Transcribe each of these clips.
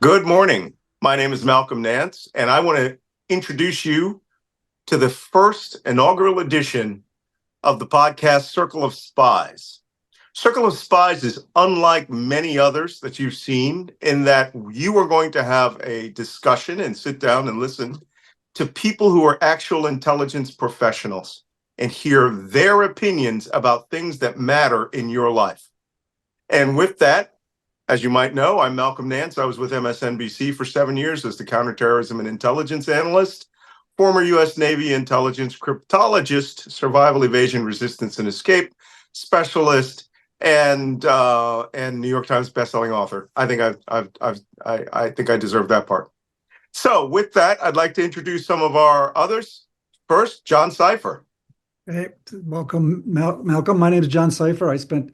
Good morning. My name is Malcolm Nance, and I want to introduce you to the first inaugural edition of the podcast Circle of Spies. Circle of Spies is unlike many others that you've seen in that you are going to have a discussion and sit down and listen to people who are actual intelligence professionals and hear their opinions about things that matter in your life. And with that, as you might know, I'm Malcolm Nance. I was with MSNBC for 7 years as the counterterrorism and intelligence analyst, former U.S. Navy intelligence cryptologist, survival, evasion, resistance, and escape specialist, and New York Times bestselling author. I think I think I deserve that part. So, with that, I'd like to introduce some of our others. First, John Sipher. Hey, welcome, Malcolm. My name is John Sipher. I spent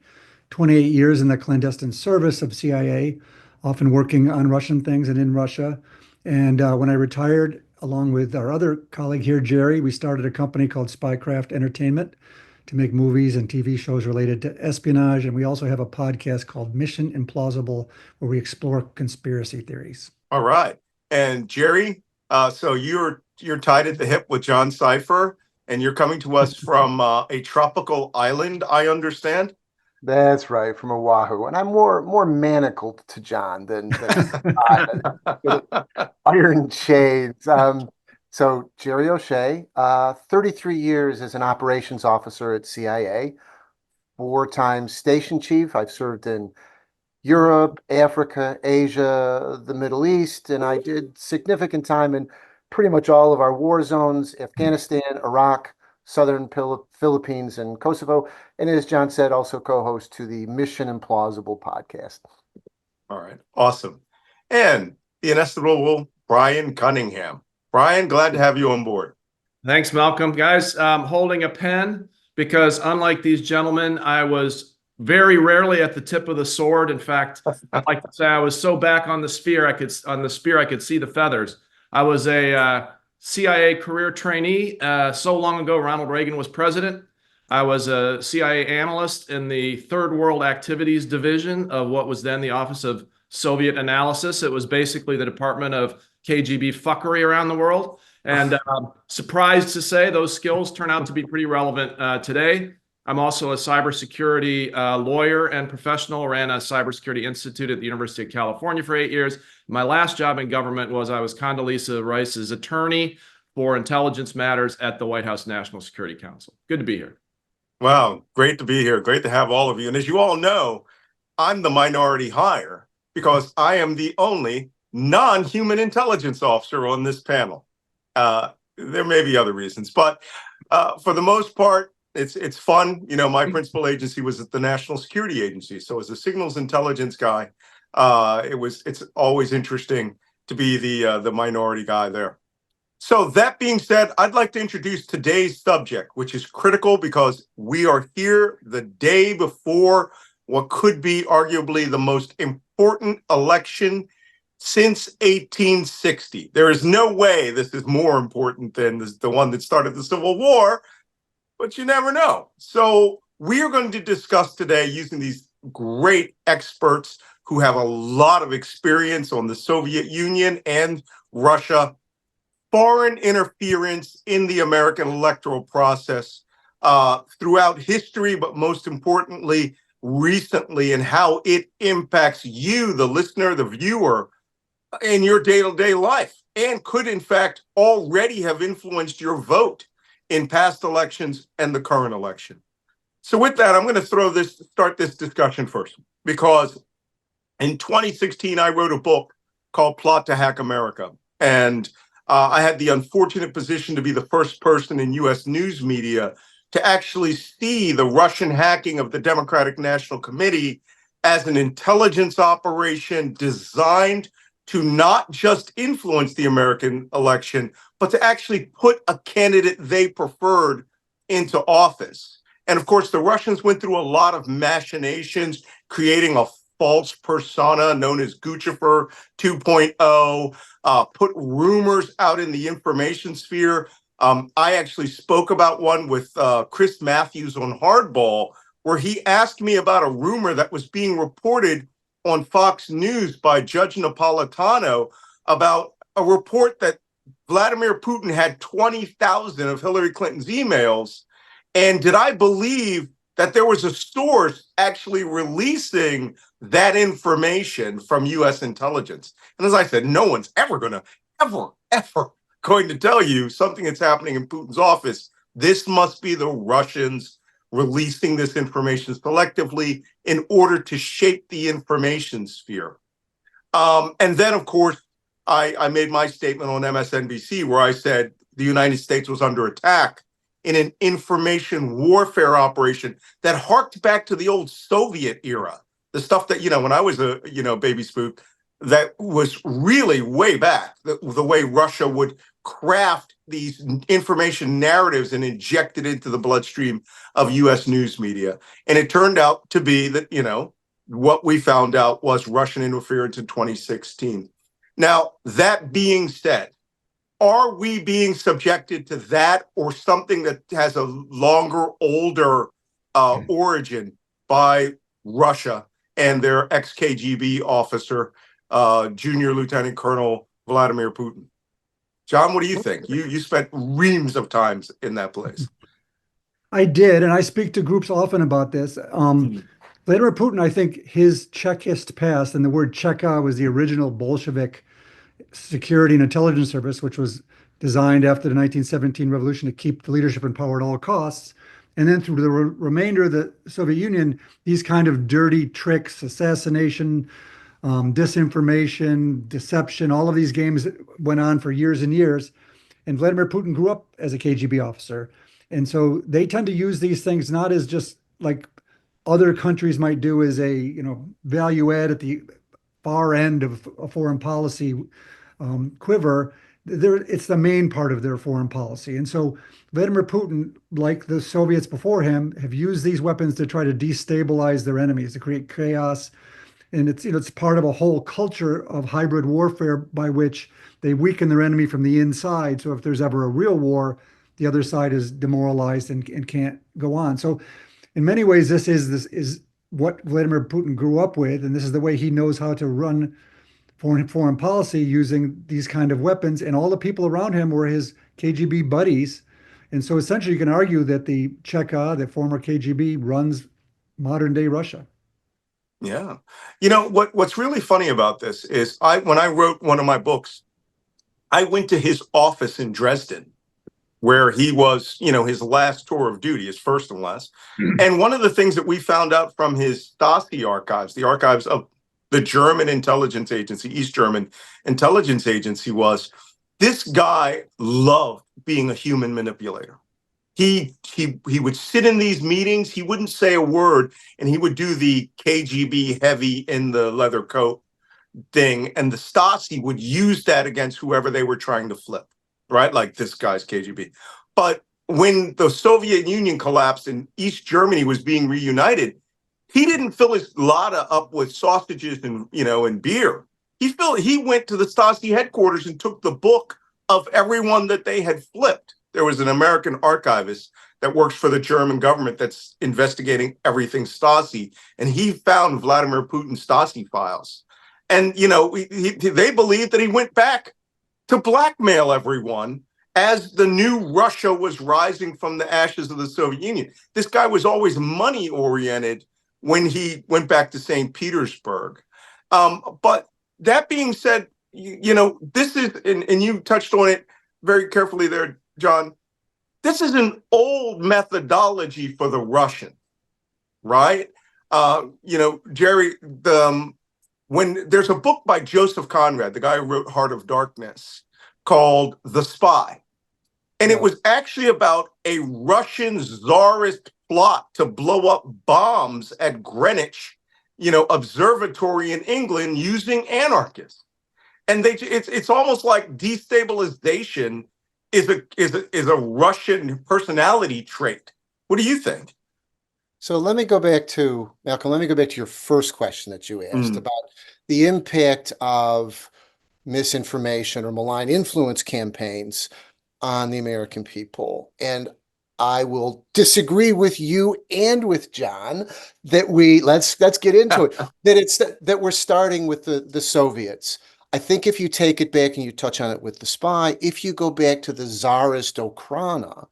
28 years in the clandestine service of CIA, often working on Russian things and in Russia. And when I retired, along with our other colleague here, Jerry, we started a company called Spycraft Entertainment to make movies and TV shows related to espionage. And we also have a podcast called Mission Implausible, where we explore conspiracy theories. All right. And Jerry, so you're tied at the hip with John Sipher, and you're coming to us from a tropical island, I understand. That's right, from Oahu, and I'm more manacled to John than iron shades. So Jerry O'Shea, 33 years as an operations officer at CIA, 4 times station chief. I've served in Europe, Africa, Asia, the Middle East, and I did significant time in pretty much all of our war zones: Afghanistan, Iraq, Southern Philippines, and Kosovo. And as John said, also co-host to the Mission Implausible podcast. All right. Awesome. And the inestimable Bryan Cunningham. Bryan, glad to have you on board. Thanks, Malcolm. Guys, holding a pen because unlike these gentlemen, I was very rarely at the tip of the sword. In fact, I'd like to say I was so back on the spear I could see the feathers. I was a CIA career trainee so long ago Ronald Reagan was president. I was a CIA analyst in the Third World Activities Division of what was then the Office of Soviet Analysis. It was basically the Department of KGB fuckery around the world. And surprised to say those skills turn out to be pretty relevant today. I'm also a cybersecurity lawyer and professional, ran a cybersecurity institute at the University of California for 8 years. My last job in government was I was Condoleezza Rice's attorney for intelligence matters at the White House National Security Council. Good to be here. Wow, great to be here. Great to have all of you. And as you all know, I'm the minority hire because I am the only non-human intelligence officer on this panel. There may be other reasons, but for the most part, it's fun. You know, my principal agency was at the National Security Agency. So as a signals intelligence guy, it's always interesting to be the minority guy there. So that being said, I'd like to introduce today's subject, which is critical because we are here the day before what could be arguably the most important election since 1860. There is no way this is more important than the one that started the Civil War, but you never know. So we are going to discuss today using these great experts who have a lot of experience on the Soviet Union and Russia, foreign interference in the American electoral process throughout history, but most importantly, recently, and how it impacts you, the listener, the viewer, in your day-to-day life, and could, in fact, already have influenced your vote in past elections and the current election. So with that, I'm going to start this discussion first, because in 2016, I wrote a book called Plot to Hack America. And I had the unfortunate position to be the first person in U.S. news media to actually see the Russian hacking of the Democratic National Committee as an intelligence operation designed to not just influence the American election, but to actually put a candidate they preferred into office. And of course, the Russians went through a lot of machinations, creating a false persona known as Guccifer 2.0, put rumors out in the information sphere. I actually spoke about one with Chris Matthews on Hardball, where he asked me about a rumor that was being reported on Fox News by Judge Napolitano about a report that Vladimir Putin had 20,000 of Hillary Clinton's emails. And did I believe that there was a source actually releasing that information from U.S. intelligence? And as I said, no one's ever going to, ever going to tell you something that's happening in Putin's office. This must be the Russians releasing this information selectively in order to shape the information sphere. And then, of course, I made my statement on MSNBC where I said the United States was under attack in an information warfare operation that harked back to the old Soviet era. The stuff that, when I was a, baby spook, that was really way back, the way Russia would craft these information narratives and inject it into the bloodstream of U.S. news media. And it turned out to be that, what we found out was Russian interference in 2016. Now, that being said, are we being subjected to that or something that has a longer, older origin by Russia and their ex-KGB officer, Junior Lieutenant Colonel Vladimir Putin? John, what do you think? You spent reams of times in that place. I did, and I speak to groups often about this. Vladimir Putin, I think his Chekist past, and the word Cheka was the original Bolshevik security and intelligence service, which was designed after the 1917 revolution to keep the leadership in power at all costs. And then through the remainder of the Soviet Union, these kind of dirty tricks, assassination, disinformation, deception, all of these games went on for years and years. And Vladimir Putin grew up as a KGB officer. And so they tend to use these things not as just like other countries might do as a, value add at the far end of a foreign policy quiver. It's the main part of their foreign policy. And so Vladimir Putin, like the Soviets before him, have used these weapons to try to destabilize their enemies, to create chaos. And it's part of a whole culture of hybrid warfare by which they weaken their enemy from the inside. So if there's ever a real war, the other side is demoralized and can't go on. So in many ways, this is what Vladimir Putin grew up with, and this is the way he knows how to run foreign policy using these kind of weapons. And all the people around him were his KGB buddies. And so essentially you can argue that the Cheka, the former KGB, runs modern day Russia. Yeah. What's really funny about this is when I wrote one of my books, I went to his office in Dresden, where he was, his last tour of duty, his first and last. And one of the things that we found out from his Stasi archives, the archives of the German intelligence agency, East German intelligence agency, was this guy loved being a human manipulator. He would sit in these meetings, he wouldn't say a word, and he would do the KGB heavy in the leather coat thing, and the Stasi would use that against whoever they were trying to flip, right? Like this guy's KGB. But when the Soviet Union collapsed and East Germany was being reunited, he didn't fill his Lada up with sausages and and beer. He went to the Stasi headquarters and took the book of everyone that they had flipped. There was an American archivist that works for the German government that's investigating everything Stasi, and he found Vladimir Putin's Stasi files. And they believed that he went back to blackmail everyone as the new Russia was rising from the ashes of the Soviet Union. This guy was always money oriented when he went back to St. Petersburg. But that being said, this is, and you touched on it very carefully there, John, this is an old methodology for the Russians, right? Jerry, when there's a book by Joseph Conrad, the guy who wrote Heart of Darkness, called The Spy. And it was actually about a Russian czarist plot to blow up bombs at Greenwich, observatory in England using anarchists. And it's almost like destabilization is a Russian personality trait. What do you think? So let me go back to, Malcolm, let me go back to your first question that you asked about the impact of misinformation or malign influence campaigns on the American people. And I will disagree with you and with John that let's get into it. That we're starting with the Soviets. I think if you take it back and you touch on it with the spy, if you go back to the Tsarist Okhrana,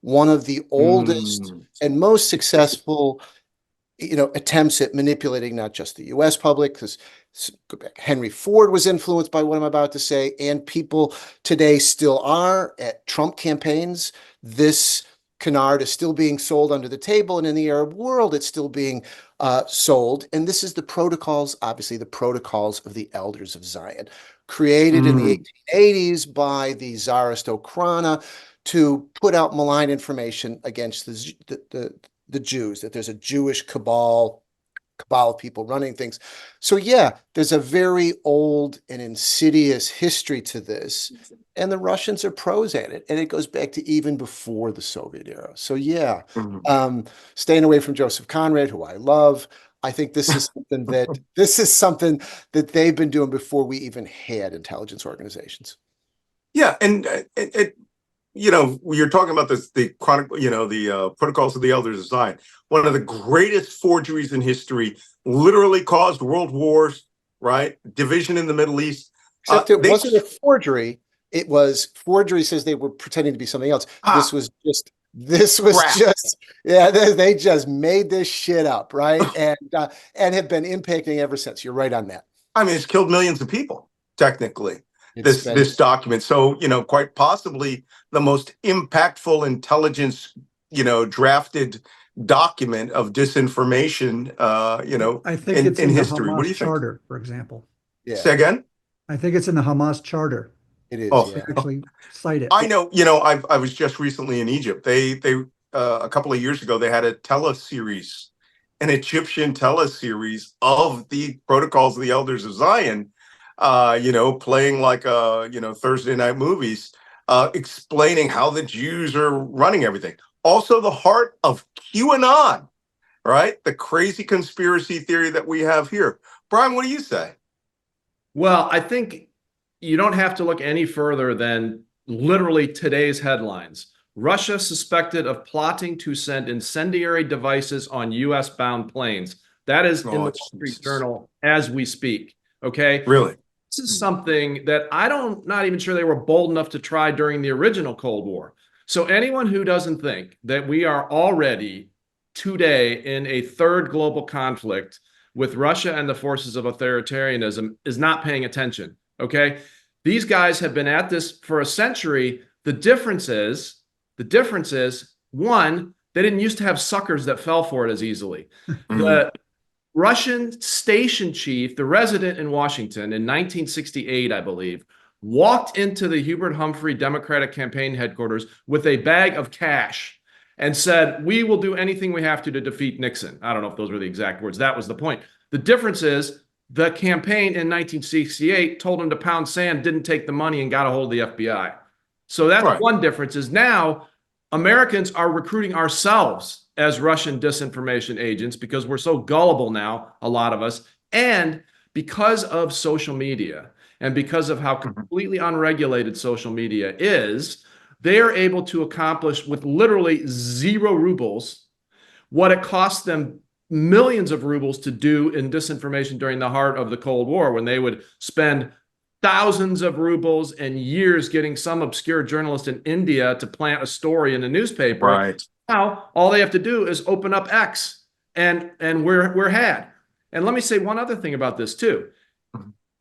one of the oldest and most successful attempts at manipulating not just the US public, because Henry Ford was influenced by what I'm about to say, and people today still are at Trump campaigns. This canard is still being sold under the table, and in the Arab world, it's still being sold. And this is the protocols, obviously the protocols of the Elders of Zion, created in the 1880s by the Tsarist Okhrana to put out malign information against the Jews, that there's a Jewish cabal of people running things. So yeah, there's a very old and insidious history to this, and the Russians are pros at it, and it goes back to even before the Soviet era. So yeah, staying away from Joseph Conrad, who I love. I think this is something that they've been doing before we even had intelligence organizations. Yeah, and you're talking about the protocols of the Elders of Zion. One of the greatest forgeries in history, literally caused world wars, right? Division in the Middle East. Except it wasn't a forgery. It was forgery says they were pretending to be something else. This was just they just made this shit up, right? And have been impacting ever since. You're right on that. I mean, it's killed millions of people, technically. This document. So, quite possibly the most impactful intelligence, drafted document of disinformation, I think it's in the history. Hamas What do you think? charter, for example. Yeah. Say again? I think it's in the Hamas charter. It is. Oh, yeah. They actually cite it. I know, I was just recently in Egypt. They a couple of years ago, they had a teleseries, an Egyptian teleseries of the protocols of the Elders of Zion, playing like, Thursday night movies, explaining how the Jews are running everything. Also the heart of QAnon, right? The crazy conspiracy theory that we have here. Brian, what do you say? Well, I think you don't have to look any further than literally today's headlines. Russia suspected of plotting to send incendiary devices on US-bound planes. That is in the Wall Street Journal as we speak. Okay. Really? This is something that not even sure they were bold enough to try during the original Cold War. So anyone who doesn't think that we are already today in a third global conflict with Russia and the forces of authoritarianism is not paying attention. Okay. These guys have been at this for a century. The difference is, one, they didn't used to have suckers that fell for it as easily. The Russian station chief, the resident in Washington in 1968, I believe, walked into the Hubert Humphrey Democratic campaign headquarters with a bag of cash and said, "We will do anything we have to defeat Nixon." I don't know if those were the exact words. That was the point. The difference is the campaign in 1968 told him to pound sand, didn't take the money, and got a hold of the FBI. So that's right. One difference is now Americans are recruiting ourselves as Russian disinformation agents because we're so gullible now, a lot of us, and because of social media and because of how completely unregulated social media is, they are able to accomplish with literally 0 rubles what it cost them millions of rubles to do in disinformation during the heart of the Cold War, when they would spend thousands of rubles and years getting some obscure journalist in India to plant a story in a newspaper. Right. Now, all they have to do is open up X and we're had. And let me say one other thing about this too.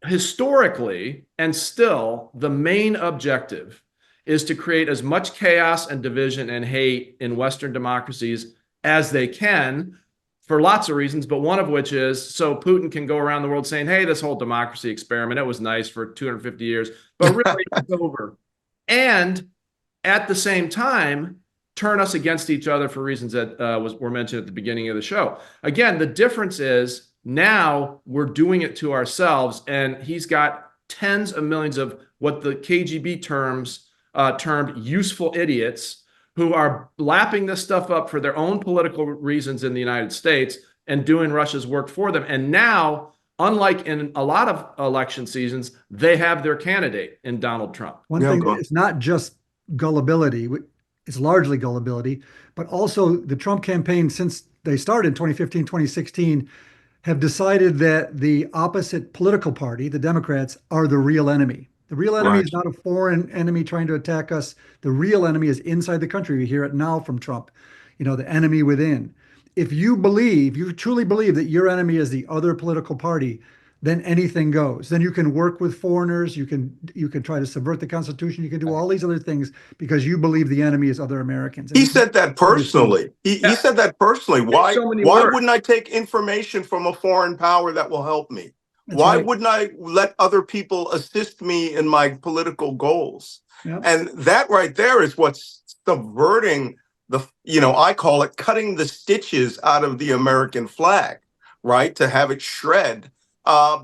Historically, and still, the main objective is to create as much chaos and division and hate in Western democracies as they can, for lots of reasons, but one of which is so Putin can go around the world saying, "Hey, this whole democracy experiment, it was nice for 250 years, but really it's over." And at the same time, turn us against each other for reasons that were mentioned at the beginning of the show. Again, the difference is now we're doing it to ourselves, and he's got tens of millions of what the KGB termed useful idiots who are lapping this stuff up for their own political reasons in the United States and doing Russia's work for them. And now, unlike in a lot of election seasons, they have their candidate in Donald Trump. One thing, it's not just gullibility. It's largely gullibility, but also the Trump campaign, since they started in 2015, 2016, have decided that the opposite political party, the Democrats, are the real enemy. The real enemy Right. is not a foreign enemy trying to attack us. The real enemy is inside the country. We hear it now from Trump, the enemy within. If you truly believe that your enemy is the other political party, then anything goes. Then you can work with foreigners. You can try to subvert the Constitution. You can do all these other things because you believe the enemy is other Americans. And He this is said that what we're seeing. personally. He Yeah. said that personally. In Why so many why words. wouldn't I take information from a foreign power that will help me? That's Why right. wouldn't I let other people assist me in my political goals? Yep. And that right there is what's subverting I call it cutting the stitches out of the American flag, right? To have it shred.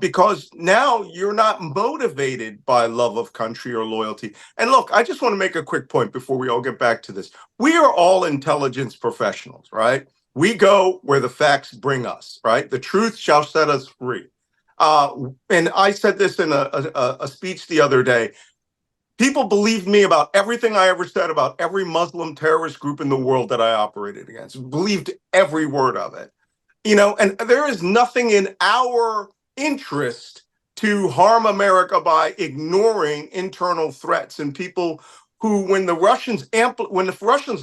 Because now you're not motivated by love of country or loyalty. And look, I just want to make a quick point before we all get back to this. We are all intelligence professionals, right? We go where the facts bring us, right? The truth shall set us free. And I said this in a speech the other day. People believed me about everything I ever said about every Muslim terrorist group in the world that I operated against, believed every word of it. And there is nothing in our interest to harm America by ignoring internal threats and people who, when the Russians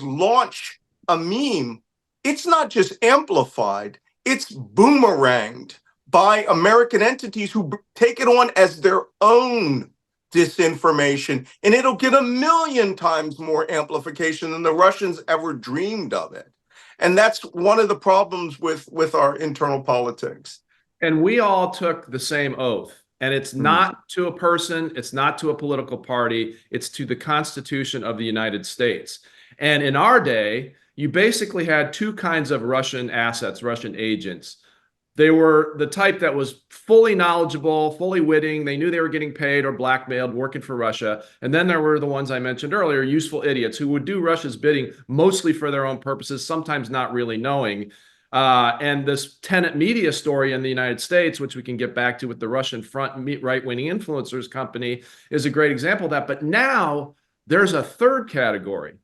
launch a meme, it's not just amplified, it's boomeranged by American entities who take it on as their own disinformation, and it'll get 1,000,000 times more amplification than the Russians ever dreamed of it. And that's one of the problems with our internal politics. And we all took the same oath. And it's not to a person, it's not to a political party, it's to the Constitution of the United States. And in our day, you basically had two kinds of Russian assets, Russian agents. They were the type that was fully knowledgeable, fully witting. They knew they were getting paid or blackmailed working for Russia. And then there were the ones I mentioned earlier, useful idiots who would do Russia's bidding mostly for their own purposes, sometimes not really knowing. And this Tenet Media story in the United States, which we can get back to with the Russian Front right-wing influencers company, is a great example of that. But now there's a third category.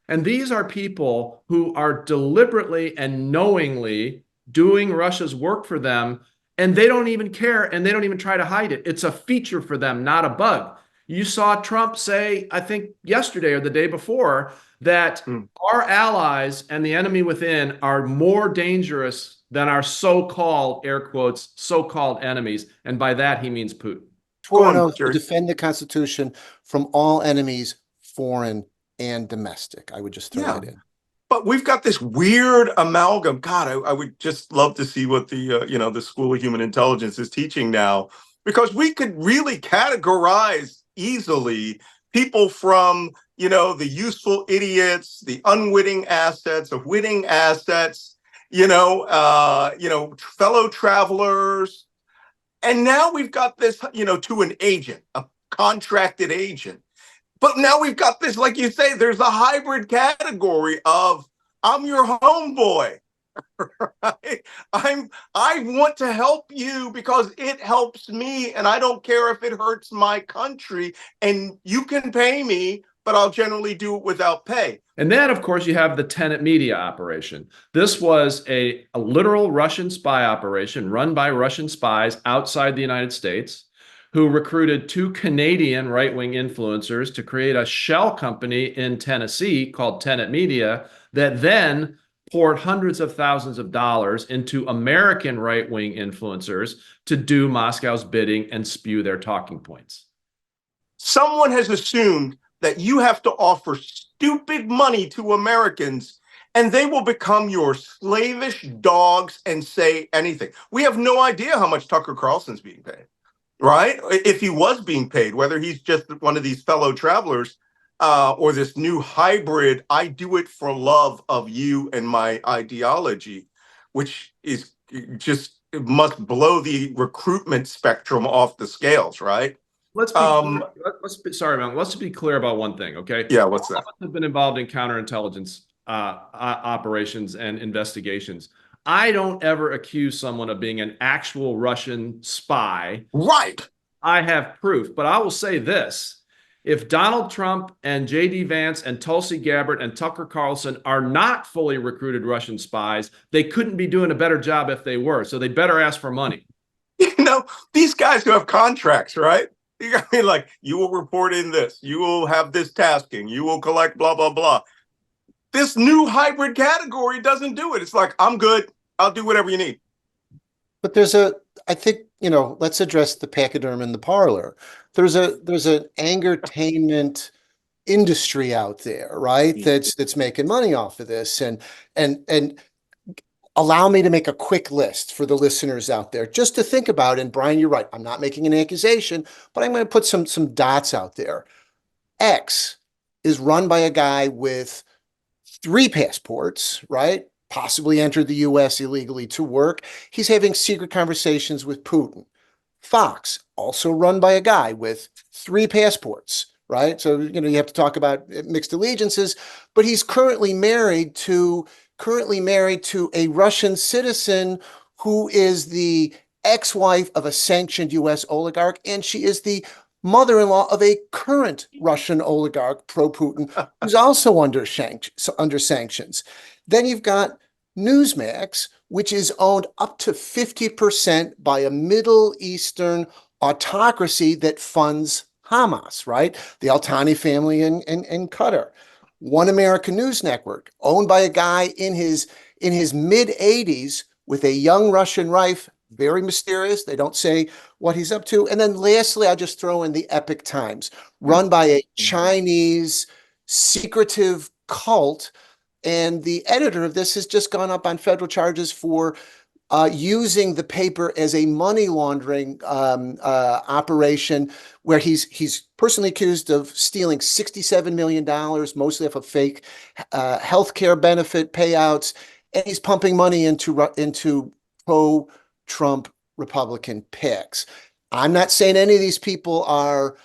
And these are people who are deliberately and knowingly doing Russia's work for them, and they don't even care, and they don't even try to hide it. It's a feature for them, not a bug. You saw Trump say, I think yesterday or the day before, that our allies and the enemy within are more dangerous than our so-called, air quotes, so-called enemies. And by that, he means Putin. To defend the Constitution from all enemies, foreign and domestic. I would just throw that in. But we've got this weird amalgam. God, I would just love to see what the School of Human Intelligence is teaching now, because we could really categorize easily people from, the useful idiots, the unwitting assets, the witting assets, fellow travelers. And now we've got this, to an agent, a contracted agent. But now we've got this, like you say, there's a hybrid category of I'm your homeboy. Right? I want to help you because it helps me, and I don't care if it hurts my country. And you can pay me, but I'll generally do it without pay. And then, of course, you have the Tenet Media operation. This was a literal Russian spy operation run by Russian spies outside the United States, who recruited two Canadian right-wing influencers to create a shell company in Tennessee called Tenet Media that then poured hundreds of thousands of dollars into American right-wing influencers to do Moscow's bidding and spew their talking points. Someone has assumed that you have to offer stupid money to Americans and they will become your slavish dogs and say anything. We have no idea how much Tucker Carlson's being paid. Right? If he was being paid, whether he's just one of these fellow travelers or this new hybrid, I do it for love of you and my ideology, which is just, it must blow the recruitment spectrum off the scales, right? Let's be clear about one thing, okay? Yeah, what's that? All of us have been involved in counterintelligence operations and investigations. I don't ever accuse someone of being an actual Russian spy. Right. I have proof, but I will say this. If Donald Trump and J.D. Vance and Tulsi Gabbard and Tucker Carlson are not fully recruited Russian spies, they couldn't be doing a better job if they were. So they better ask for money. You know, these guys who have contracts, right? You got me like, you will report in this, you will have this tasking, you will collect blah, blah, blah. This new hybrid category doesn't do it. It's like, I'm good. I'll do whatever you need. But I think, let's address the pachyderm in the parlor. There's an angertainment industry out there, right? That's making money off of this. And allow me to make a quick list for the listeners out there just to think about. And Brian, you're right. I'm not making an accusation, but I'm going to put some dots out there. X is run by a guy with 3 passports, right? Possibly entered the US illegally to work. He's having secret conversations with Putin. Fox, also run by a guy with 3 passports, right? So, you have to talk about mixed allegiances, but he's currently married to a Russian citizen who is the ex-wife of a sanctioned US oligarch, and she is the mother-in-law of a current Russian oligarch, pro-Putin, who's also under sanctions. Then you've got Newsmax, which is owned up to 50% by a Middle Eastern autocracy that funds Hamas, right? The Al-Thani family in Qatar. One American News Network, owned by a guy in his mid-80s with a young Russian wife, very mysterious. They don't say what he's up to. And then lastly, I'll just throw in the Epic Times, run by a Chinese secretive cult. And the editor of this has just gone up on federal charges for using the paper as a money laundering operation, where he's personally accused of stealing $67 million, mostly off of fake healthcare benefit payouts, and he's pumping money into pro-Trump Republican PACs. I'm not saying any of these people are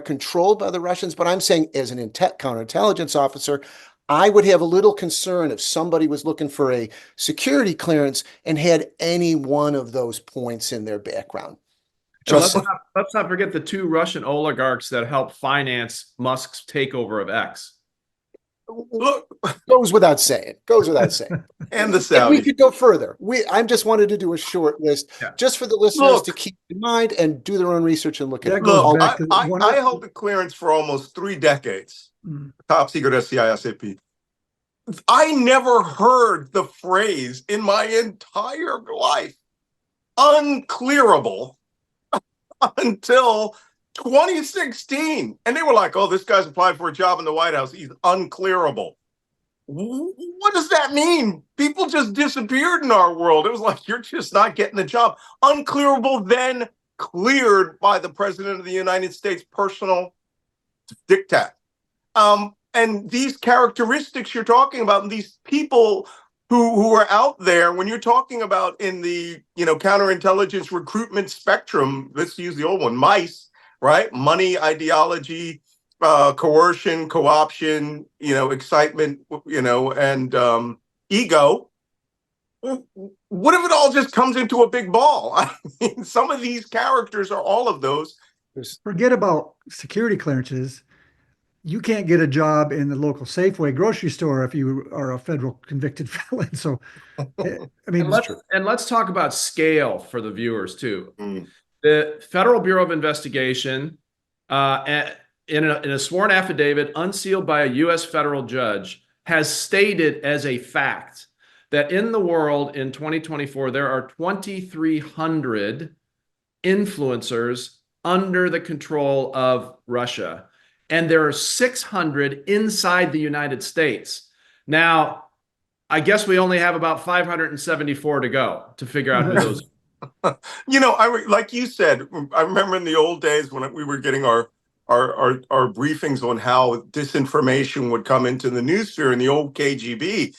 controlled by the Russians, but I'm saying as an counterintelligence officer, I would have a little concern if somebody was looking for a security clearance and had any one of those points in their background. Let's not forget the 2 Russian oligarchs that helped finance Musk's takeover of X. Look, goes without saying. And the Saudis. And we could go further. I just wanted to do a short list just for the listeners to keep in mind and do their own research and look at it. Look, I held the clearance for almost 3 decades. Top secret SCISAP. I never heard the phrase in my entire life, unclearable, until 2016. And they were like, oh, this guy's applied for a job in the White House. He's unclearable. What does that mean? People just disappeared in our world. It was like, you're just not getting the job. Unclearable, then cleared by the President of the United States, personal diktat. And these characteristics you're talking about, and these people who are out there, when you're talking about in the counterintelligence recruitment spectrum, let's use the old one, MICE, right? Money, ideology, coercion, co-option, excitement, and ego. What if it all just comes into a big ball? I mean, some of these characters are all of those. Forget about security clearances. You can't get a job in the local Safeway grocery store if you are a federal convicted felon. So, I mean, let's talk about scale for the viewers too. The Federal Bureau of Investigation, in a sworn affidavit unsealed by a U.S. federal judge, has stated as a fact that in the world in 2024 there are 2,300 influencers under the control of Russia. And there are 600 inside the United States. Now, I guess we only have about 574 to go to figure out who those are. Like you said, I remember in the old days when we were getting our briefings on how disinformation would come into the newssphere in the old KGB.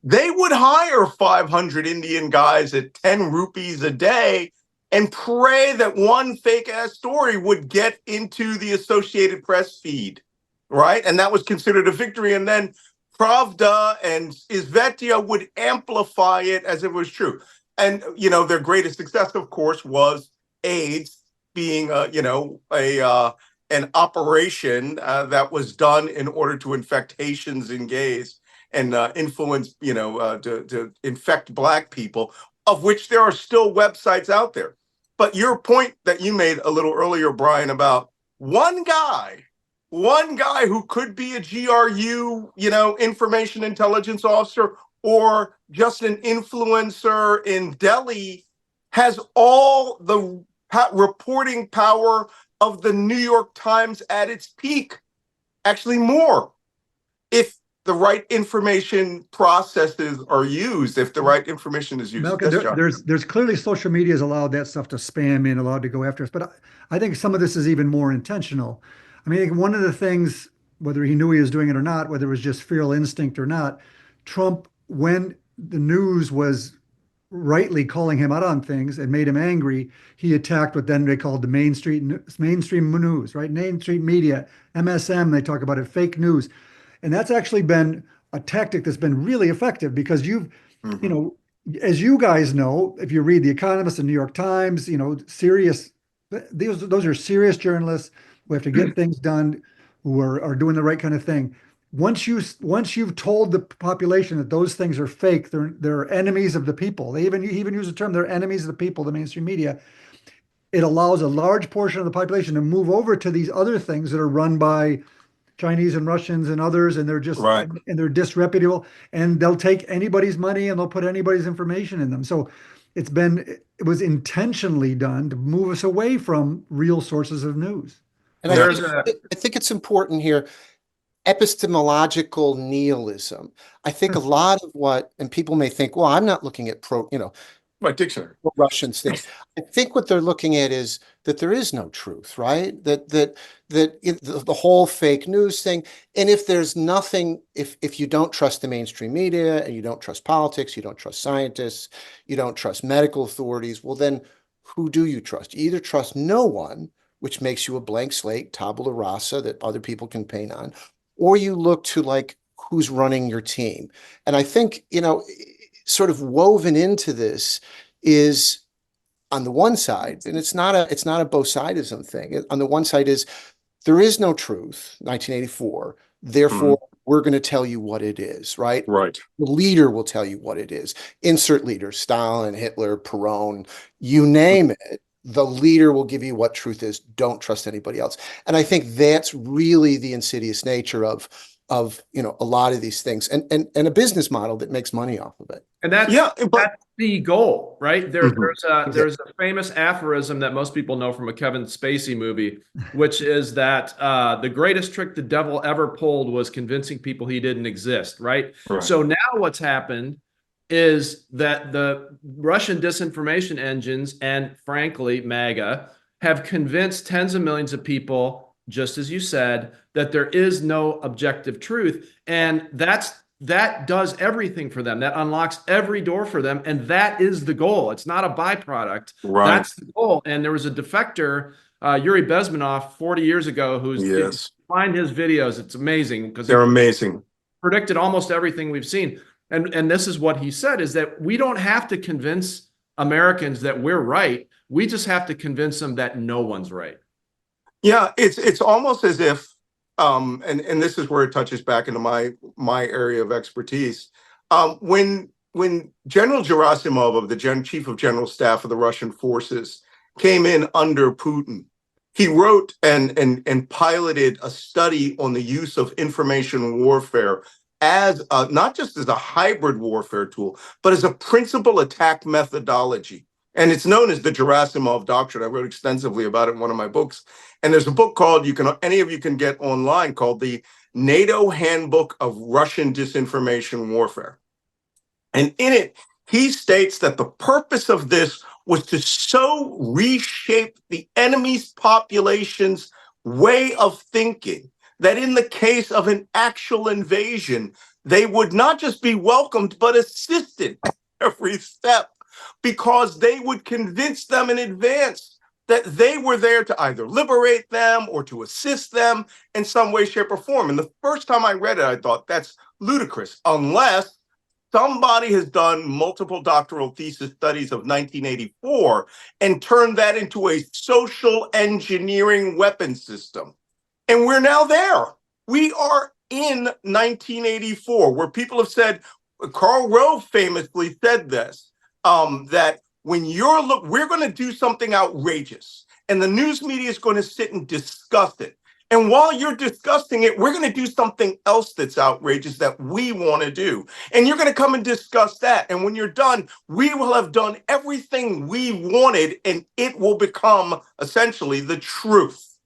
They would hire 500 Indian guys at 10 rupees a day and pray that one fake-ass story would get into the Associated Press feed, right? And that was considered a victory. And then Pravda and Izvestia would amplify it as if it was true. And, their greatest success, of course, was AIDS being, a an operation that was done in order to infect Haitians and gays and influence, to infect Black people, of which there are still websites out there. But your point that you made a little earlier, Brian, about one guy who could be a GRU, information intelligence officer, or just an influencer in Delhi, has all the reporting power of the New York Times at its peak. Actually, more, if the right information processes are used, if the right information is used. Malcolm, Yes, there's clearly social media has allowed that stuff to spam in, allowed to go after us. But I think some of this is even more intentional. I mean, I think one of the things, whether he knew he was doing it or not, whether it was just feral instinct or not, Trump, when the news was rightly calling him out on things and made him angry, he attacked what then they called the mainstream news, right? Mainstream media, MSM, they talk about it, fake news. And that's actually been a tactic that's been really effective because as you guys know, if you read The Economist and New York Times, serious, those are serious journalists who have to get things done, who are doing the right kind of thing. Once you've told the population that those things are fake, they're enemies of the people. They even use the term, they're enemies of the people, the mainstream media. It allows a large portion of the population to move over to these other things that are run by Chinese and Russians and others, and they're just right. and they're disreputable, and they'll take anybody's money and they'll put anybody's information in them. So it was intentionally done to move us away from real sources of news. And I think it's important here. Epistemological nihilism. I think a lot of and people may think, well, I'm not looking at My dictionary. Russian things. I think what they're looking at is that there is no truth, right? That the whole fake news thing. And if there's nothing, if you don't trust the mainstream media and you don't trust politics, you don't trust scientists, you don't trust medical authorities, well, then who do you trust? You either trust no one, which makes you a blank slate, tabula rasa that other people can paint on, or you look to who's running your team. And I think, sort of woven into this is, on the one side, and it's not a both-sidism thing. On the one side is there is no truth, 1984. Therefore, we're going to tell you what it is, right? Right. The leader will tell you what it is. Insert leader, Stalin, Hitler, Perón, you name it. The leader will give you what truth is. Don't trust anybody else. And I think that's really the insidious nature of a lot of these things and a business model that makes money off of it. And that's the goal, right? There's a famous aphorism that most people know from a Kevin Spacey movie, which is that the greatest trick the devil ever pulled was convincing people he didn't exist, right? So now what's happened is that the Russian disinformation engines and, frankly, MAGA have convinced tens of millions of people, just as you said, that there is no objective truth. And that does everything for them. That unlocks every door for them. And that is the goal. It's not a byproduct. Right. That's the goal. And there was a defector, Yuri Bezmenov, 40 years ago, who's find his videos. It's amazing because they're amazing. Predicted almost everything we've seen. And this is what he said, is that we don't have to convince Americans that we're right. We just have to convince them that no one's right. Yeah, it's almost as if, and this is where it touches back into my area of expertise. When General Gerasimov of the Chief of General Staff of the Russian forces came in under Putin, he wrote and piloted a study on the use of information warfare as not just as a hybrid warfare tool, but as a principal attack methodology. And it's known as the Gerasimov Doctrine. I wrote extensively about it in one of my books. And there's a book called, any of you can get online, called the NATO Handbook of Russian Disinformation Warfare. And in it, he states that the purpose of this was to so reshape the enemy's population's way of thinking that in the case of an actual invasion, they would not just be welcomed, but assisted every step, because they would convince them in advance that they were there to either liberate them or to assist them in some way, shape, or form. And the first time I read it, I thought, that's ludicrous, unless somebody has done multiple doctoral thesis studies of 1984 and turned that into a social engineering weapon system. And we're now there. We are in 1984, where people have said, Karl Rove famously said this, that when we're going to do something outrageous, and the news media is going to sit and discuss it. And while you're discussing it, we're going to do something else that's outrageous that we want to do. And you're going to come and discuss that. And when you're done, we will have done everything we wanted, and it will become essentially the truth.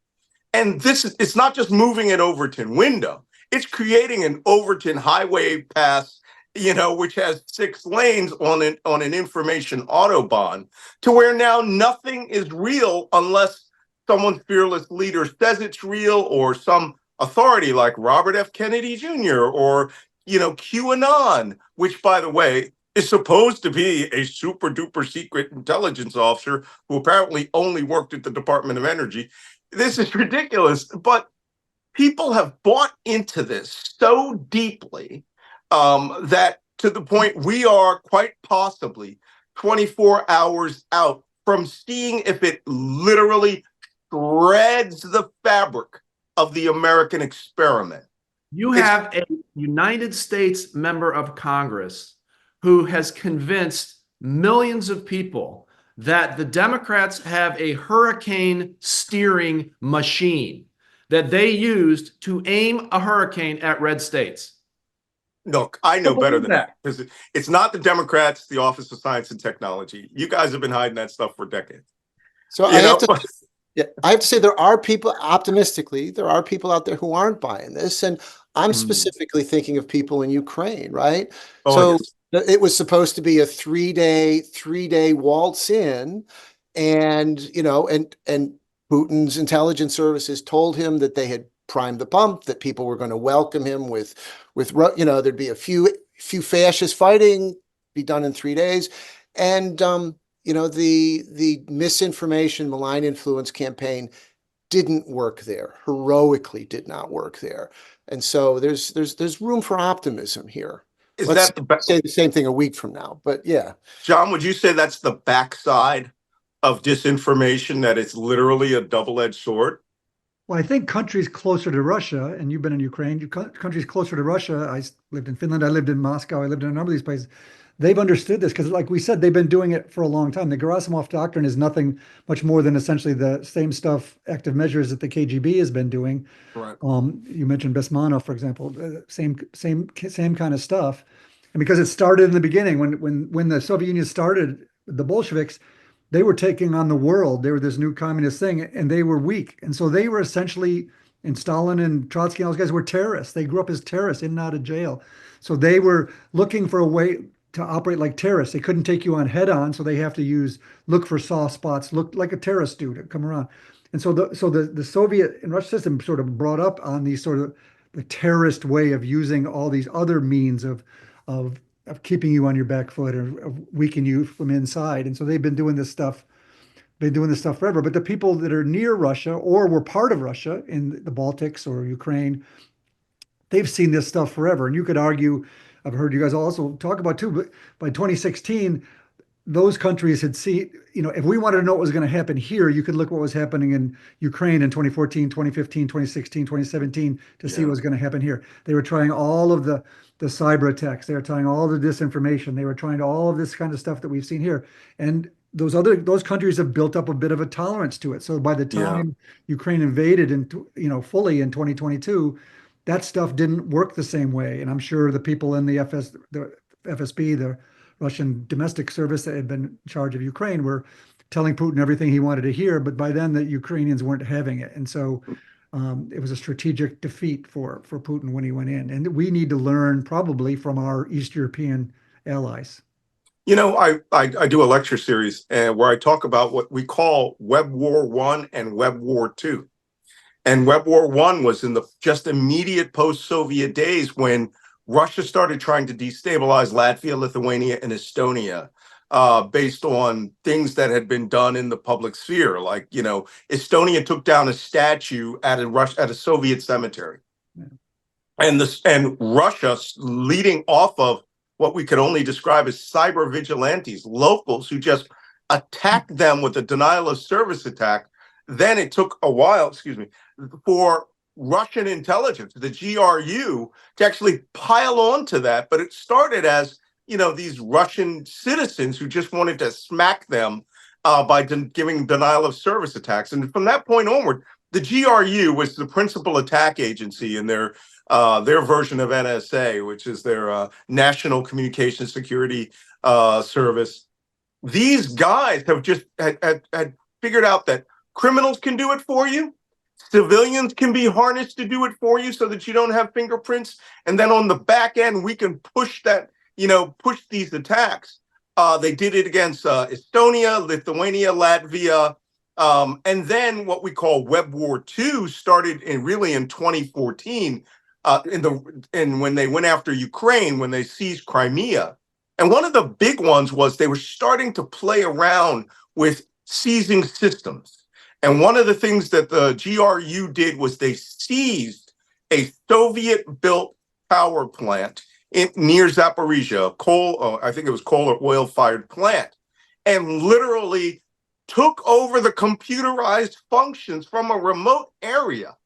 And it's not just moving an Overton window. It's creating an Overton highway pass, which has 6 lanes on an information autobahn, to where now nothing is real unless someone's fearless leader says it's real, or some authority like Robert F. Kennedy Jr. or, QAnon, which, by the way, is supposed to be a super duper secret intelligence officer who apparently only worked at the Department of Energy. This is ridiculous, but people have bought into this so deeply that to the point we are quite possibly 24 hours out from seeing if it literally shreds the fabric of the American experiment. You have a United States member of Congress who has convinced millions of people that the Democrats have a hurricane steering machine that they used to aim a hurricane at red states. Look, I know better than that, because it's not the Democrats, the Office of Science and Technology. You guys have been hiding that stuff for decades. So I have to say there are people, optimistically, there are people out there who aren't buying this. And I'm specifically thinking of people in Ukraine, right? Oh, so yes. It was supposed to be a three-day waltz in, and Putin's intelligence services told him that they had primed the pump, that people were going to welcome him with there'd be a few fascists fighting, be done in 3 days. And, the misinformation, malign influence campaign didn't work there, heroically did not work there. And so there's room for optimism here. Let's say the same thing a week from now, but yeah. John, would you say that's the backside of disinformation, that it's literally a double-edged sword? Well, I think countries closer to Russia, and you've been in Ukraine, countries closer to Russia, I lived in Finland, I lived in Moscow, I lived in a number of these places, they've understood this because, like we said, they've been doing it for a long time. The Gerasimov doctrine is nothing much more than essentially the same stuff, active measures that the KGB has been doing. Right. You mentioned Besmanov, for example, same kind of stuff. And because it started in the beginning, when the Soviet Union started, the Bolsheviks, they were taking on the world. They were this new communist thing, and they were weak. And so they were essentially, and Stalin and Trotsky and those guys were terrorists. They grew up as terrorists in and out of jail. So they were looking for a way to operate like terrorists. They couldn't take you on head on, so they have to look for soft spots, look like a terrorist do to come around. And so the Soviet and Russian system sort of brought up on these sort of the terrorist way of using all these other means of keeping you on your back foot, or of weakening you from inside. And so they've been doing this stuff forever. But the people that are near Russia or were part of Russia in the Baltics or Ukraine, they've seen this stuff forever. And you could argue, I've heard you guys also talk about too, but by 2016, those countries had seen, if we wanted to know what was going to happen here, you could look what was happening in Ukraine in 2014, 2015, 2016, 2017 to see what was going to happen here. They were trying all of the cyber attacks. They were trying all the disinformation. They were trying all of this kind of stuff that we've seen here. And those countries have built up a bit of a tolerance to it. So by the time Ukraine invaded fully in 2022, that stuff didn't work the same way. And I'm sure the people in the FSB, the Russian domestic service that had been in charge of Ukraine, were telling Putin everything he wanted to hear. But by then the Ukrainians weren't having it. And so it was a strategic defeat for Putin when he went in. And we need to learn probably from our East European allies. I do a lecture series where I talk about what we call Web War I and Web War II. And Web War I was in the just immediate post-Soviet days, when Russia started trying to destabilize Latvia, Lithuania, and Estonia based on things that had been done in the public sphere. Like, Estonia took down a statue at a Soviet cemetery. Yeah. And Russia, leading off of what we could only describe as cyber vigilantes, locals who just attacked them with a denial of service attack. Then it took a while, for Russian intelligence, the GRU, to actually pile on to that. But it started as, these Russian citizens who just wanted to smack them by giving denial of service attacks. And from that point onward, the GRU was the principal attack agency in their version of NSA, which is their National Communication Security Service. These guys have just had figured out that criminals can do it for you. Civilians can be harnessed to do it for you so that you don't have fingerprints. And then on the back end, we can push that, push these attacks. They did it against Estonia, Lithuania, Latvia. And then what we call Web War II started in 2014, and when they went after Ukraine, when they seized Crimea. And one of the big ones was they were starting to play around with seizing systems. And one of the things that the GRU did was they seized a Soviet-built power plant near Zaporizhia, I think it was coal or oil-fired plant, and literally took over the computerized functions from a remote area.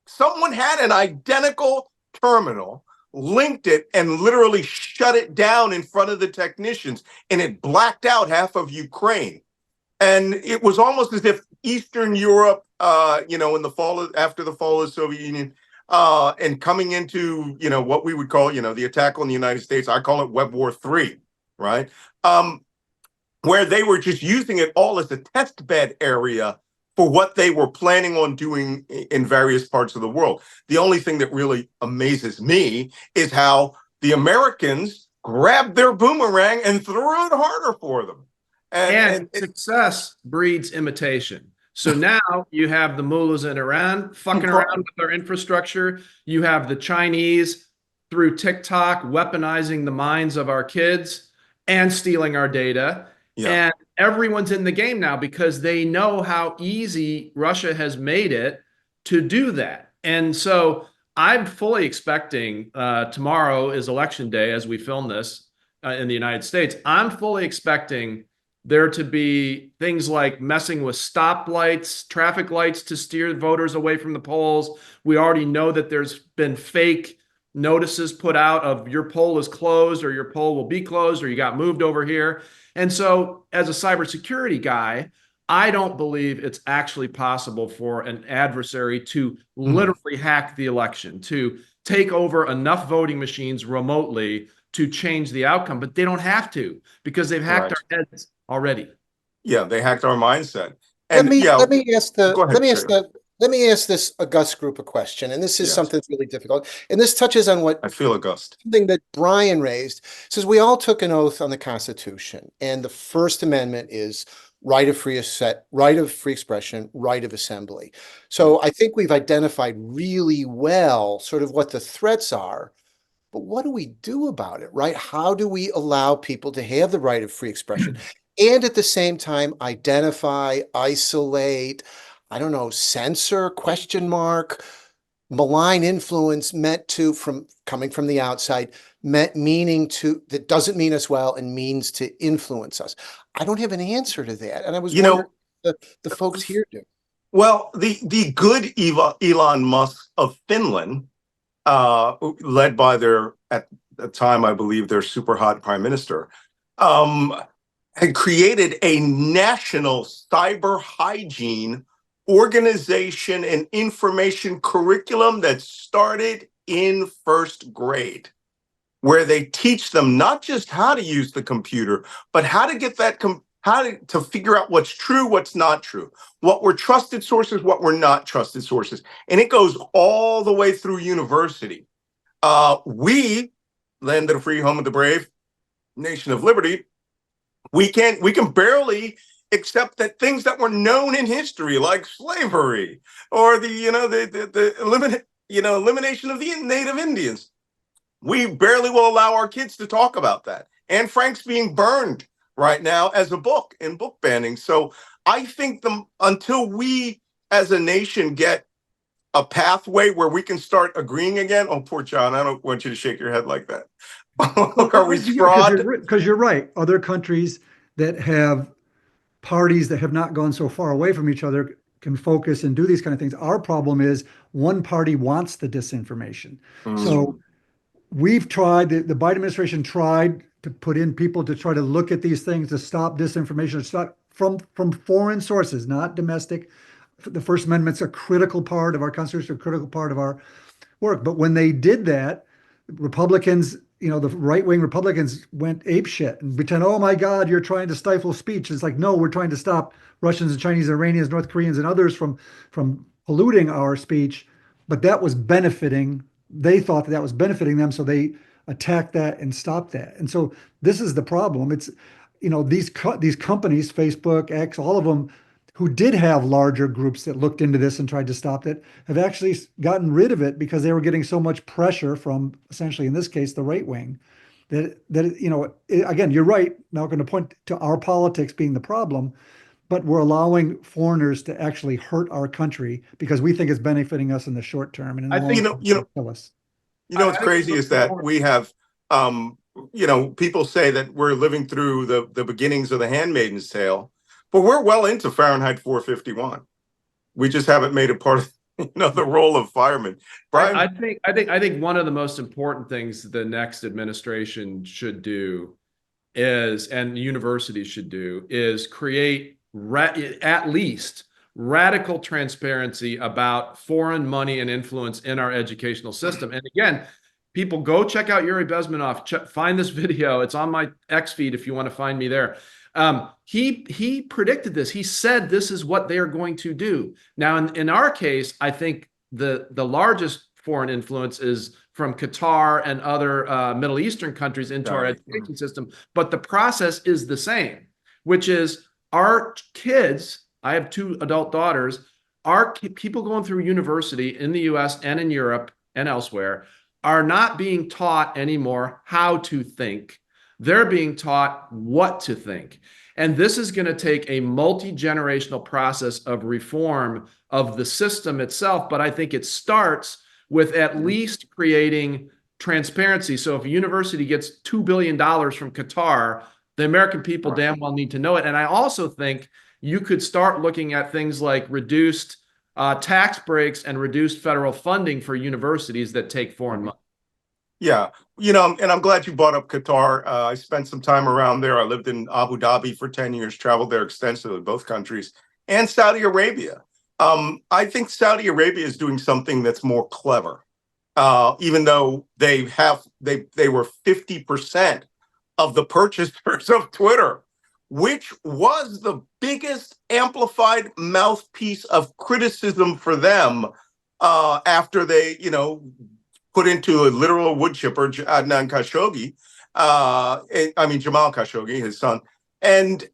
Someone had an identical terminal, linked it, and literally shut it down in front of the technicians, and it blacked out half of Ukraine. And it was almost as if Eastern Europe, in the after the fall of the Soviet Union, and coming into, what we would call, the attack on the United States, I call it Web War III, right? Where they were just using it all as a test bed area for what they were planning on doing in various parts of the world. The only thing that really amazes me is how the Americans grabbed their boomerang and threw it harder for them. And success breeds imitation. So now you have the mullahs in Iran fucking around with our infrastructure. You have the Chinese through TikTok weaponizing the minds of our kids and stealing our data. Yeah. And everyone's in the game now because they know how easy Russia has made it to do that. And so I'm fully expecting tomorrow is election day as we film this in the United States. I'm fully expecting there to be things like messing with stoplights, traffic lights to steer voters away from the polls. We already know that there's been fake notices put out of your poll is closed or your poll will be closed or you got moved over here. And so as a cybersecurity guy, I don't believe it's actually possible for an adversary to literally hack the election, to take over enough voting machines remotely to change the outcome, but they don't have to because they've hacked our heads already. Yeah, they hacked our mindset. And let me ask this august group a question, and this is something that's really difficult. And this touches on what I feel august. Something that Brian raised. Says we all took an oath on the Constitution, and the First Amendment is right of free expression, right of assembly. So I think we've identified really well sort of what the threats are. But what do we do about it, right? How do we allow people to have the right of free expression and at the same time identify, isolate, I don't know, censor, question mark, malign influence meant to coming from the outside, meaning to that doesn't mean us well and means to influence us? I don't have an answer to that. And I was wondering the folks here do. Well, the good Elon Musk of Finland, led by at the time, I believe, their super hot prime minister, had created a national cyber hygiene organization and information curriculum that started in first grade, where they teach them not just how to use the computer, but how to get that to figure out what's true, what's not true, what were trusted sources, what were not trusted sources. And it goes all the way through university. We, land of the free, home of the brave, nation of liberty, we can barely accept that things that were known in history, like slavery or the elimination of the native Indians, we barely will allow our kids to talk about that. Anne Frank's being burned right now as a book in book banning. So I think until we as a nation get a pathway where we can start agreeing again. Oh, poor John, I don't want you to shake your head like that. Are we fraud? Because you're right. Other countries that have parties that have not gone so far away from each other can focus and do these kind of things. Our problem is one party wants the disinformation. So we've tried, the Biden administration tried to put in people to try to look at these things, to stop disinformation, to stop from foreign sources, not domestic. The First Amendment's a critical part of our Constitution, a critical part of our work. But when they did that, Republicans, the right-wing Republicans went apeshit and pretend, oh my God, you're trying to stifle speech. It's like, no, we're trying to stop Russians and Chinese, Iranians, North Koreans, and others from polluting our speech. But that was benefiting. They thought that was benefiting them, so they attacked that and stopped that. And so this is the problem. It's, these companies, Facebook, X, all of them, who did have larger groups that looked into this and tried to stop it, have actually gotten rid of it because they were getting so much pressure from, essentially, in this case, the right wing, that again, you're right, Malcolm, to point to our politics being the problem, but we're allowing foreigners to actually hurt our country because we think it's benefiting us in the short term, and in the long term, it'll kill us. What's crazy is that we have, people say that we're living through the beginnings of the Handmaid's Tale, but we're well into Fahrenheit 451. We just haven't made it part of the role of firemen. Brian? I think one of the most important things the next administration should do is, and universities should do, is create at least radical transparency about foreign money and influence in our educational system. And again, people, go check out Yuri Bezmenov. Find this video. It's on my X feed if you want to find me there. He predicted this. He said this is what they are going to do. Now, in our case, I think the largest foreign influence is from Qatar and other Middle Eastern countries into our education system. But the process is the same, which is our kids, I have 2 adult daughters, our people going through university in the US and in Europe and elsewhere are not being taught anymore how to think. They're being taught what to think. And this is going to take a multi-generational process of reform of the system itself. But I think it starts with at least creating transparency. So if a university gets $2 billion from Qatar, the American people damn well need to know it. And I also think you could start looking at things like reduced tax breaks and reduced federal funding for universities that take foreign money. Yeah, and I'm glad you brought up Qatar. I spent some time around there. I lived in Abu Dhabi for 10 years, traveled there extensively, both countries, and Saudi Arabia. I think Saudi Arabia is doing something that's more clever, even though they were 50% of the purchasers of Twitter, which was the biggest amplified mouthpiece of criticism for them after they, put into a literal wood chipper, Adnan Khashoggi, Jamal Khashoggi, his son, and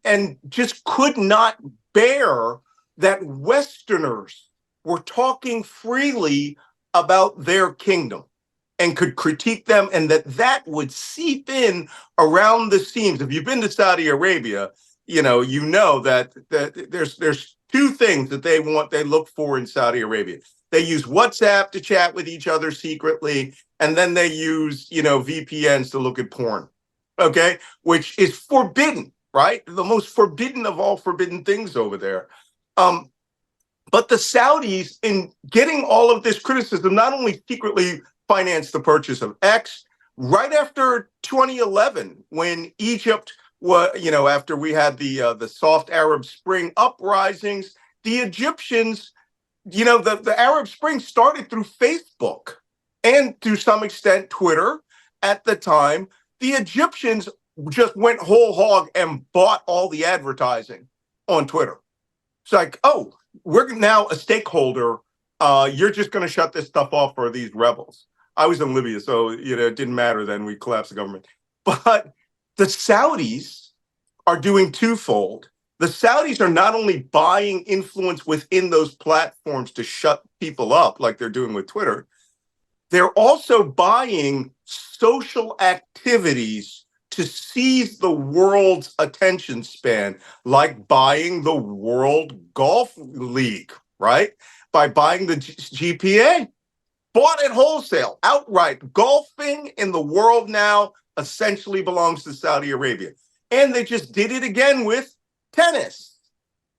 just could not bear that Westerners were talking freely about their kingdom and could critique them, and that would seep in around the seams. If you've been to Saudi Arabia, you know that there's 2 things that they look for in Saudi Arabia. They use WhatsApp to chat with each other secretly, and then they use, VPNs to look at porn, okay? Which is forbidden, right? The most forbidden of all forbidden things over there. But the Saudis, in getting all of this criticism, not only secretly financed the purchase of X, right after 2011, when Egypt was, after we had the soft Arab Spring uprisings, the Egyptians, the Arab Spring started through Facebook and to some extent Twitter at the time. The Egyptians just went whole hog and bought all the advertising on Twitter. It's like, oh, we're now a stakeholder. You're just going to shut this stuff off for these rebels. I was in Libya, so it didn't matter then. We collapsed the government. But the Saudis are doing twofold. The Saudis are not only buying influence within those platforms to shut people up like they're doing with Twitter, they're also buying social activities to seize the world's attention span, like buying the World Golf League, right? By buying the GPA. Bought it wholesale, outright. Golfing in the world now essentially belongs to Saudi Arabia. And they just did it again with tennis.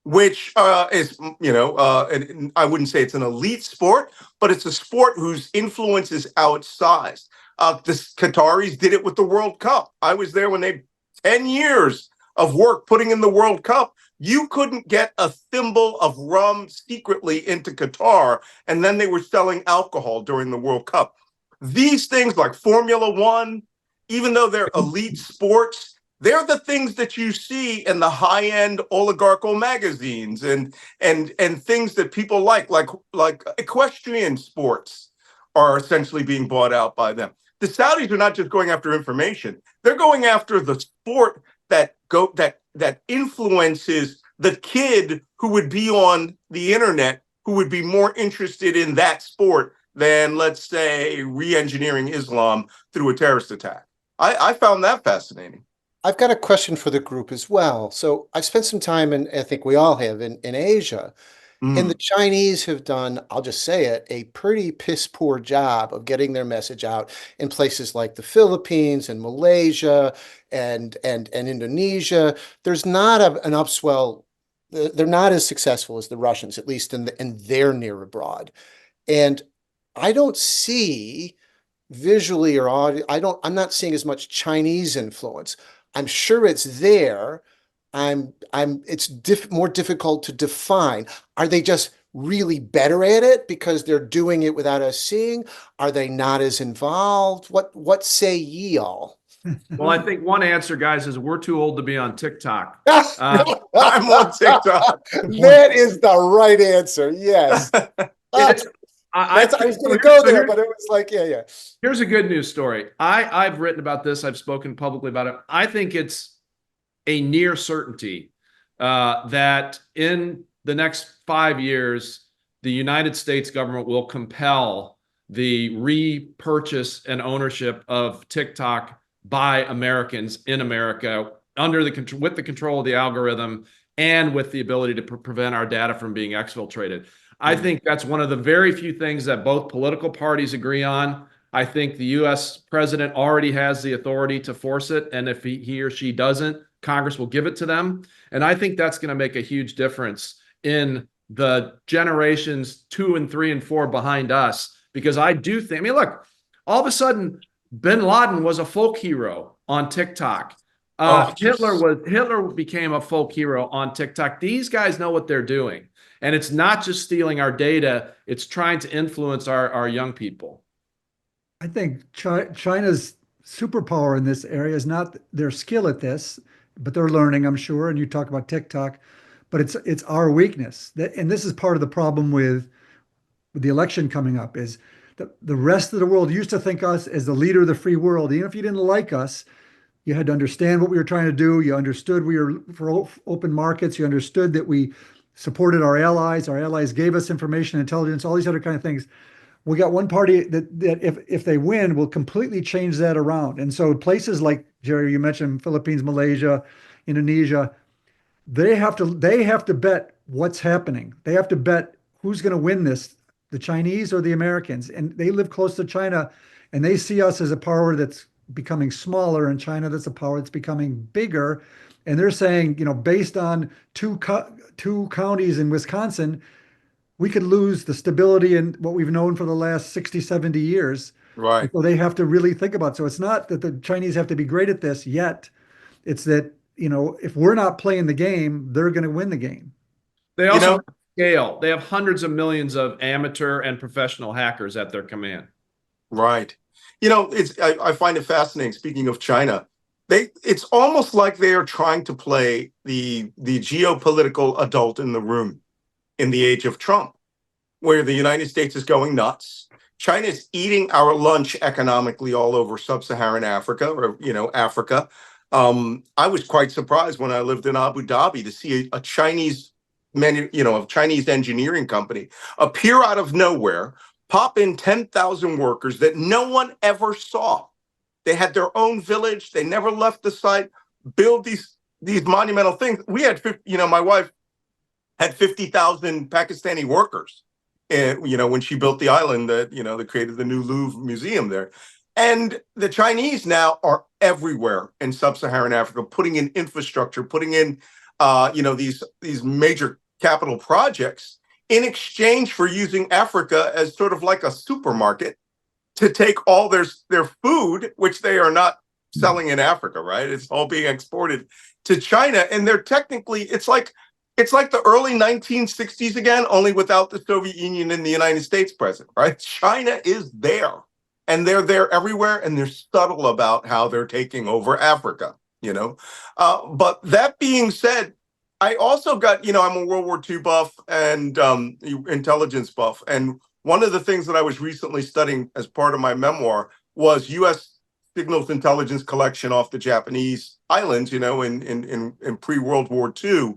which is, and I wouldn't say it's an elite sport, but it's a sport whose influence is outsized. The Qataris did it with the World Cup. I was there when 10 years of work putting in the World Cup. You couldn't get a thimble of rum secretly into Qatar, and then they were selling alcohol during the World Cup. These things like Formula One, even though they're elite sports, they're the things that you see in the high-end oligarchical magazines and things that people like equestrian sports are essentially being bought out by them. The Saudis are not just going after information; they're going after the sport that influences the kid who would be on the internet, who would be more interested in that sport than, let's say, re-engineering Islam through a terrorist attack. I found that fascinating. I've got a question for the group as well. So I've spent some time, and I think we all have, in Asia. And the Chinese have done, I'll just say it, a pretty piss poor job of getting their message out in places like the Philippines and Malaysia and Indonesia. There's not an upswell. They're not as successful as the Russians, at least in their near abroad. And I don't see visually or audio, I'm not seeing as much Chinese influence. I'm sure it's there. It's more difficult to define. Are they just really better at it because they're doing it without us seeing? Are they not as involved? What say ye all? Well, I think one answer, guys, is we're too old to be on TikTok. I'm on TikTok. That is the right answer. Yes. I was going to go there, but it was like, yeah. Here's a good news story. I've written about this. I've spoken publicly about it. I think it's a near certainty that in the next 5 years, the United States government will compel the repurchase and ownership of TikTok by Americans in America with the control of the algorithm and with the ability to prevent our data from being exfiltrated. I think that's one of the very few things that both political parties agree on. I think the U.S. president already has the authority to force it, and if he or she doesn't, Congress will give it to them. And I think that's going to make a huge difference in the generations 2 and 3 and 4 behind us, because I do think, look, all of a sudden, bin Laden was a folk hero on TikTok. Hitler became a folk hero on TikTok. These guys know what they're doing. And it's not just stealing our data, it's trying to influence our young people. I think China's superpower in this area is not their skill at this, but they're learning, I'm sure. And you talk about TikTok, but it's our weakness. And this is part of the problem with the election coming up is the rest of the world used to think us as the leader of the free world. Even if you didn't like us, you had to understand what we were trying to do. You understood we were for open markets. You understood that we supported our allies. Our allies gave us information, intelligence, all these other kind of things. We got one party that if they win, will completely change that around. And so places like, Jerry, you mentioned Philippines, Malaysia, Indonesia, they have to bet what's happening. They have to bet who's going to win this, the Chinese or the Americans. And they live close to China, and they see us as a power that's becoming smaller, and China that's a power that's becoming bigger. And they're saying, based on two counties in Wisconsin, we could lose the stability and what we've known for the last 60, 70 years. Right. So they have to really think about it. So it's not that the Chinese have to be great at this yet. It's that, if we're not playing the game, they're going to win the game. They also have scale. They have hundreds of millions of amateur and professional hackers at their command. Right. I find it fascinating. Speaking of China, it's almost like they are trying to play the geopolitical adult in the room in the age of Trump, where the United States is going nuts. China is eating our lunch economically all over sub-Saharan Africa, or Africa. I was quite surprised when I lived in Abu Dhabi to see a Chinese Chinese engineering company appear out of nowhere, pop in 10,000 workers that no one ever saw. They had their own village. They never left the site. Build these monumental things. We had, my wife had 50,000 Pakistani workers, when she built the island that created the new Louvre Museum there. And the Chinese now are everywhere in sub-Saharan Africa, putting in infrastructure, putting in these major capital projects in exchange for using Africa as sort of like a supermarket to take all their food, which they are not selling in Africa, right? It's all being exported to China, and they're technically it's like the early 1960s again, only without the Soviet Union and the United States present, right? China is there, and they're there everywhere, and they're subtle about how they're taking over Africa, But that being said, I also got, I'm a World War II buff and intelligence buff. And one of the things that I was recently studying as part of my memoir was U.S. signals intelligence collection off the Japanese islands, in pre-World War II.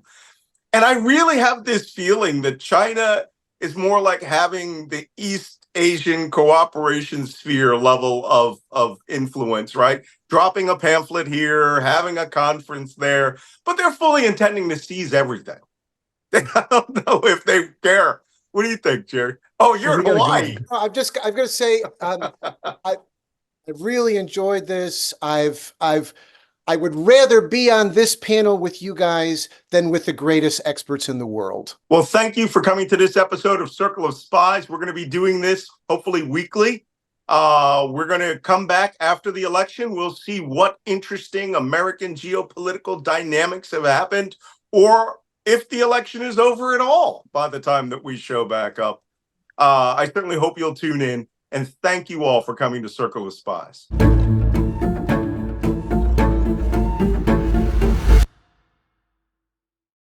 And I really have this feeling that China is more like having the East Asian cooperation sphere level of influence, right? Dropping a pamphlet here, having a conference there, but they're fully intending to seize everything. I don't know if they care. What do you think, Jerry? Oh, you're in Hawaii. I've got to say, I really enjoyed this. I would rather be on this panel with you guys than with the greatest experts in the world. Well, thank you for coming to this episode of Circle of Spies. We're going to be doing this hopefully weekly. We're going to come back after the election. We'll see what interesting American geopolitical dynamics have happened, or if the election is over at all by the time that we show back up. I certainly hope you'll tune in, and thank you all for coming to Circle of Spies.